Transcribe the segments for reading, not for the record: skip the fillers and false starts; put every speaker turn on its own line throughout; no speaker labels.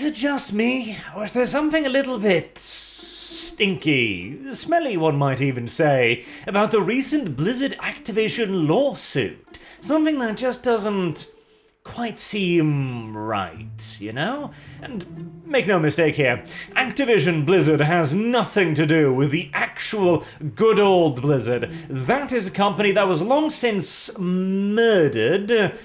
Is it just me, or is there something a little bit stinky, smelly one might even say, about the recent Blizzard Activision lawsuit? Something that just doesn't quite seem right, you know? And make no mistake here, Activision Blizzard has nothing to do with the actual good old Blizzard. That is a company that was long since murdered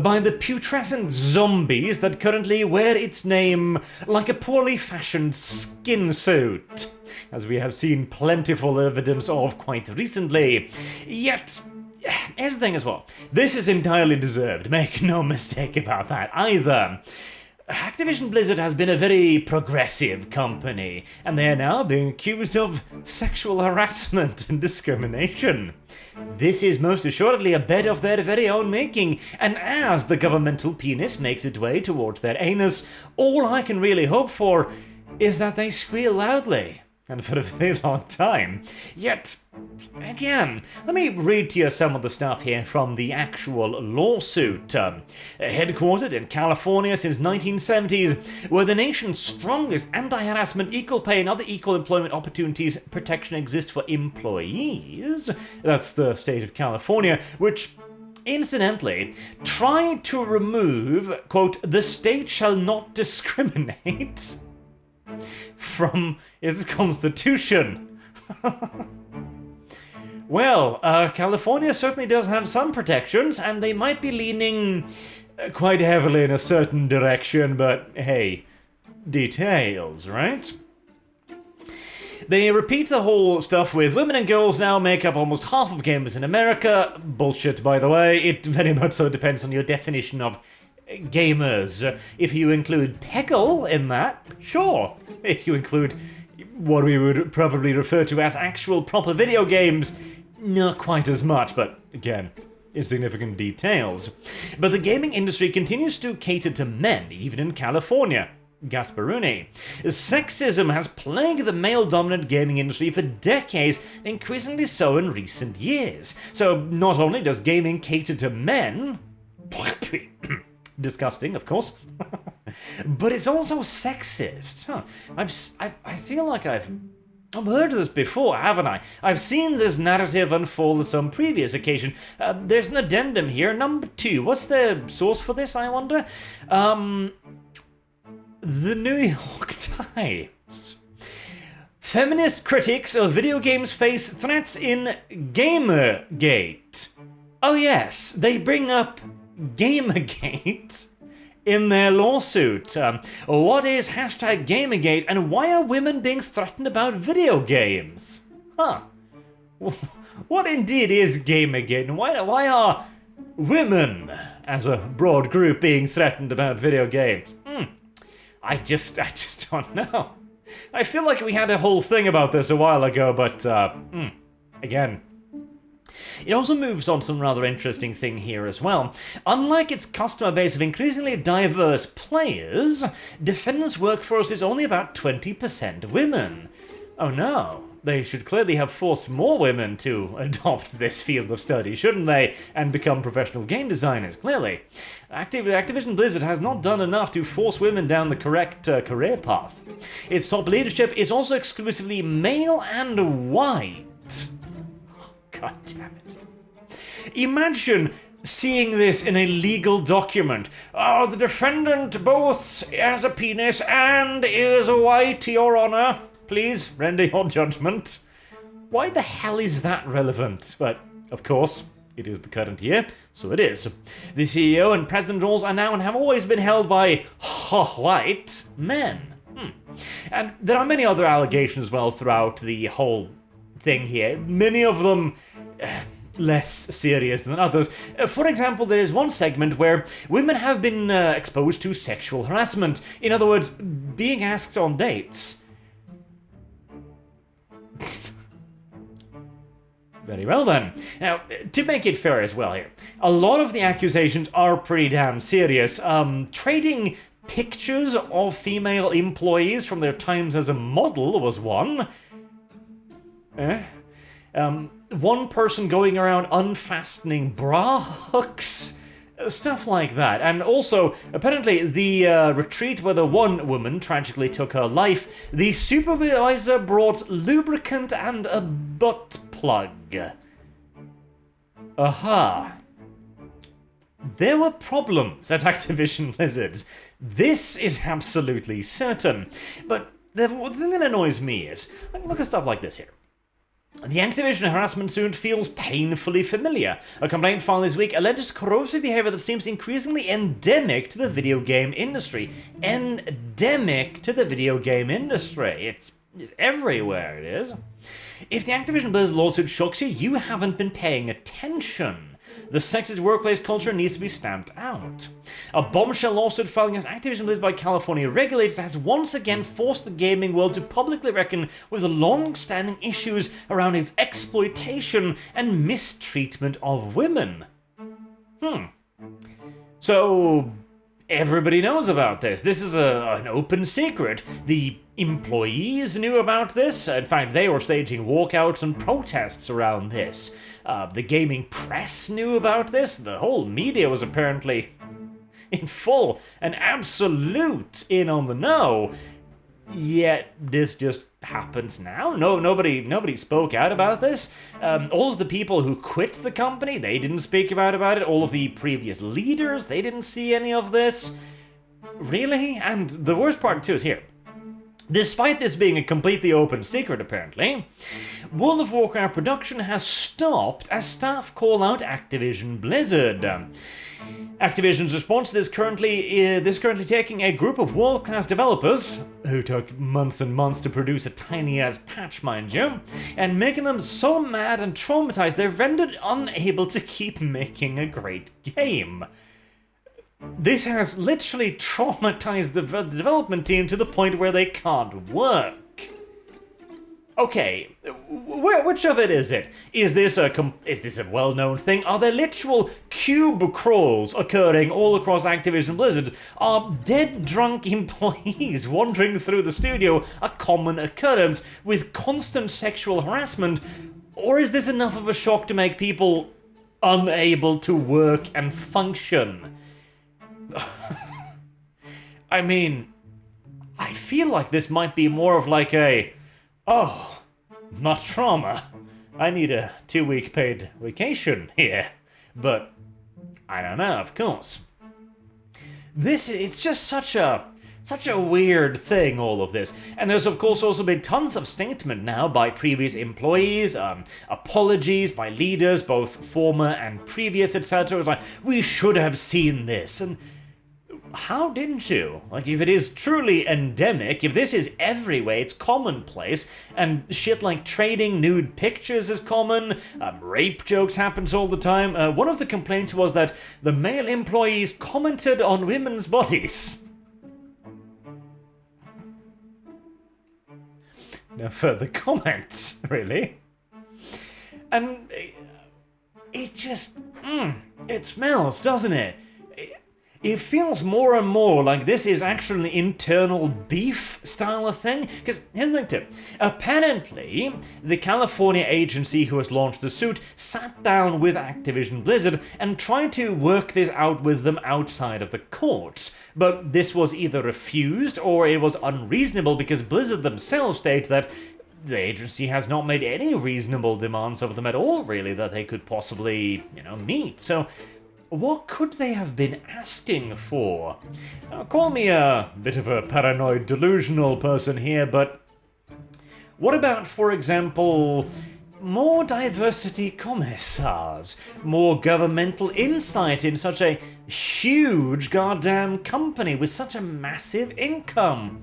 by the putrescent zombies that currently wear its name like a poorly fashioned skin suit, as we have seen plentiful evidence of quite recently. Yet, here's the thing as well, this is entirely deserved, make no mistake about that either. Activision Blizzard has been a very progressive company, and they are now being accused of sexual harassment and discrimination. This is most assuredly a bed of their very own making, and as the governmental penis makes its way towards their anus, all I can really hope for is that they squeal loudly, and for a very long time. Yet, again, let me read to you some of the stuff here from the actual lawsuit. Headquartered in California since 1970s, where the nation's strongest anti-harassment, equal pay, and other equal employment opportunities protection exists for employees, that's the state of California, which incidentally tried to remove, quote, "the state shall not discriminate" from its constitution. Well, California certainly does have some protections, and they might be leaning quite heavily in a certain direction, but hey, details, right? They repeat the whole stuff with women and girls now make up almost half of gamers in America. Bullshit, by the way. It very much so depends on your definition of gamers. If you include Peggle in that, sure. If you include what we would probably refer to as actual proper video games, not quite as much, but again, insignificant details. But the gaming industry continues to cater to men, even in California. Gasparuni. Sexism has plagued the male-dominant gaming industry for decades, increasingly so in recent years. So not only does gaming cater to men, disgusting, of course, but it's also sexist. Huh. I feel like I've heard of this before, haven't I? I've seen this narrative unfold on some previous occasion. There's an addendum here, number 2. What's the source for this, I wonder? The New York Times. Feminist critics of video games face threats in GamerGate. Oh yes, they bring up GamerGate in their lawsuit. What is hashtag GamerGate, and why are women being threatened about video games? Huh. What indeed is GamerGate, and why are women as a broad group being threatened about video games? I just don't know. I feel like we had a whole thing about this a while ago, but again. It also moves on to some rather interesting thing here as well. Unlike its customer base of increasingly diverse players, Defendant's workforce is only about 20% women. Oh no, they should clearly have forced more women to adopt this field of study, shouldn't they? And become professional game designers, clearly. Activision Blizzard has not done enough to force women down the correct career path. Its top leadership is also exclusively male and white. God damn it. Imagine seeing this in a legal document. Oh, the defendant both has a penis and is white, Your Honor. Please render your judgment. Why the hell is that relevant? But, of course, it is the current year, so it is. The CEO and president roles are now and have always been held by white men. And there are many other allegations as well throughout the whole thing here. Many of them less serious than others. For example, there is one segment where women have been exposed to sexual harassment. In other words, being asked on dates. Very well then. Now, to make it fair as well here, a lot of the accusations are pretty damn serious. Trading pictures of female employees from their times as a model was one. One person going around unfastening bra hooks Stuff like that. And also, apparently, the retreat where the one woman tragically took her life, the supervisor brought lubricant and a butt plug. Aha. There were problems at Activision Blizzard. This is absolutely certain. But the thing that annoys me is, look at stuff like this here. The Activision harassment suit feels painfully familiar. A complaint filed this week alleges corrosive behavior that seems increasingly endemic to the video game industry. Endemic to the video game industry. It's everywhere, it is. If the Activision Blizzard lawsuit shocks you, you haven't been paying attention. The sexist workplace culture needs to be stamped out. A bombshell lawsuit filed against Activision Blizzard by California regulators has once again forced the gaming world to publicly reckon with the long-standing issues around its exploitation and mistreatment of women. So, everybody knows about this. This is an open secret. The employees knew about this. In fact, they were staging walkouts and protests around this. The gaming press knew about this. The whole media was apparently in full and absolute in on the know. Yet this just happens now. Nobody spoke out about this. All of the people who quit the company, they didn't speak about it. All of the previous leaders, they didn't see any of this. Really? And the worst part too is here. Despite this being a completely open secret, apparently, World of Warcraft production has stopped as staff call out Activision Blizzard. Activision's response to this currently taking a group of world-class developers, who took months and months to produce a tiny-ass patch, mind you, and making them so mad and traumatized they're rendered unable to keep making a great game. This has literally traumatized the development team to the point where they can't work. Okay, which of it is it? Is this a well-known thing? Are there literal cube crawls occurring all across Activision Blizzard? Are dead drunk employees wandering through the studio a common occurrence with constant sexual harassment? Or is this enough of a shock to make people unable to work and function? I mean, I feel like this might be more of like a, oh, not trauma. I need a 2-week paid vacation here. But, I don't know, of course. It's just such a weird thing, all of this. And there's of course also been tons of statement now by previous employees, apologies by leaders, both former and previous, etc. It's like, we should have seen this, and how didn't you? Like, if it is truly endemic, if this is everywhere, it's commonplace, and shit like trading nude pictures is common, rape jokes happens all the time. One of the complaints was that the male employees commented on women's bodies. No further comments, really. And it just, it smells, doesn't it? It feels more and more like this is actually an internal beef style of thing. Because here's the thing too. Apparently, the California agency who has launched the suit sat down with Activision Blizzard and tried to work this out with them outside of the courts. But this was either refused or it was unreasonable because Blizzard themselves state that the agency has not made any reasonable demands of them at all, really, that they could possibly, meet. So, what could they have been asking for? Now, call me a bit of a paranoid, delusional person here, but what about, for example, more diversity commissars, more governmental insight in such a huge goddamn company with such a massive income?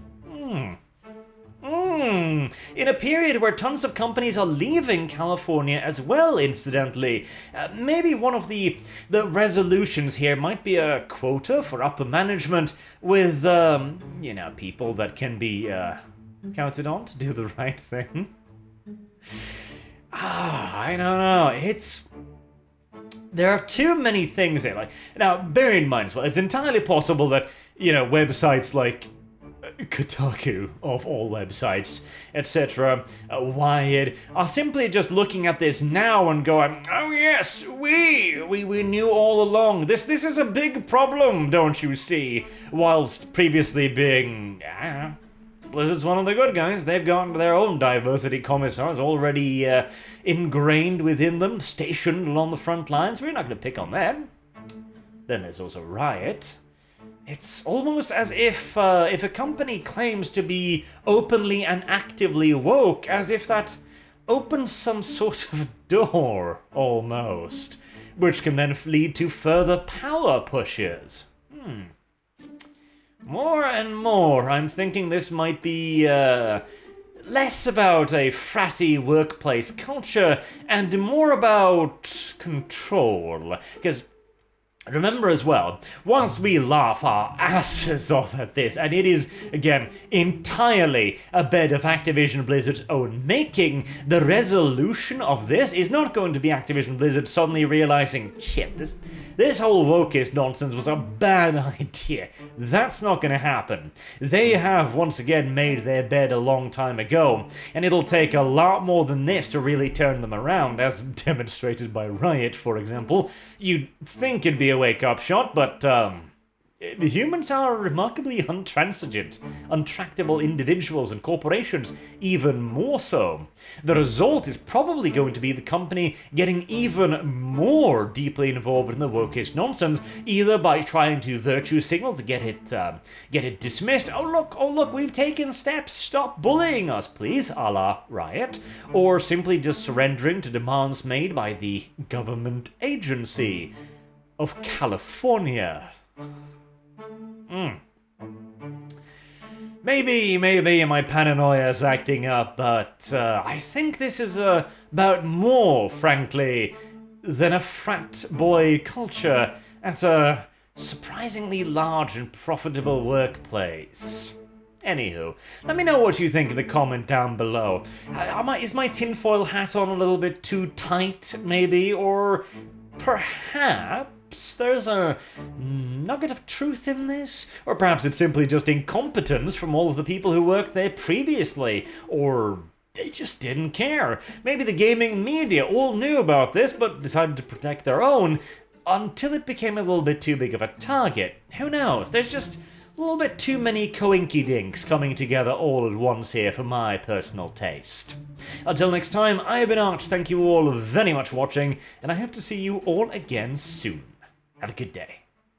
In a period where tons of companies are leaving California as well, incidentally. Maybe one of the resolutions here might be a quota for upper management with, people that can be counted on to do the right thing. I don't know. There are too many things here. Now, bear in mind as well, it's entirely possible that, websites like Kotaku, of all websites, etc., Wired, are simply just looking at this now and going, oh yes, we knew all along. This is a big problem, don't you see? Whilst previously being, Blizzard's one of the good guys. They've got their own diversity commissars already ingrained within them, stationed along the front lines. We're not going to pick on them. Then there's also Riot. It's almost as if a company claims to be openly and actively woke, as if that opens some sort of door, almost, which can then lead to further power pushes. More and more, I'm thinking this might be less about a fratty workplace culture and more about control. Because remember as well, whilst we laugh our asses off at this, and it is, again, entirely a bed of Activision Blizzard's own making, the resolution of this is not going to be Activision Blizzard suddenly realizing, shit, this whole wokeist nonsense was a bad idea. That's not going to happen. They have, once again, made their bed a long time ago, and it'll take a lot more than this to really turn them around, as demonstrated by Riot, for example. You'd think it'd be a wake-up shot, but, humans are remarkably untransigent, untractable individuals and corporations even more so. The result is probably going to be the company getting even more deeply involved in the wokish nonsense, either by trying to virtue signal to get it dismissed. Oh look, we've taken steps, stop bullying us please, a la Riot, or simply just surrendering to demands made by the government agency of California. Maybe my paranoia's acting up, but I think this is about more, frankly, than a frat boy culture at a surprisingly large and profitable workplace. Anywho, let me know what you think in the comment down below. Is my tinfoil hat on a little bit too tight, maybe? Or perhaps there's a nugget of truth in this? Or perhaps it's simply just incompetence from all of the people who worked there previously, or they just didn't care. Maybe the gaming media all knew about this, but decided to protect their own until it became a little bit too big of a target. Who knows? There's just a little bit too many coinky-dinks coming together all at once here for my personal taste. Until next time, I have been Arch, thank you all very much for watching, and I hope to see you all again soon. Have a good day.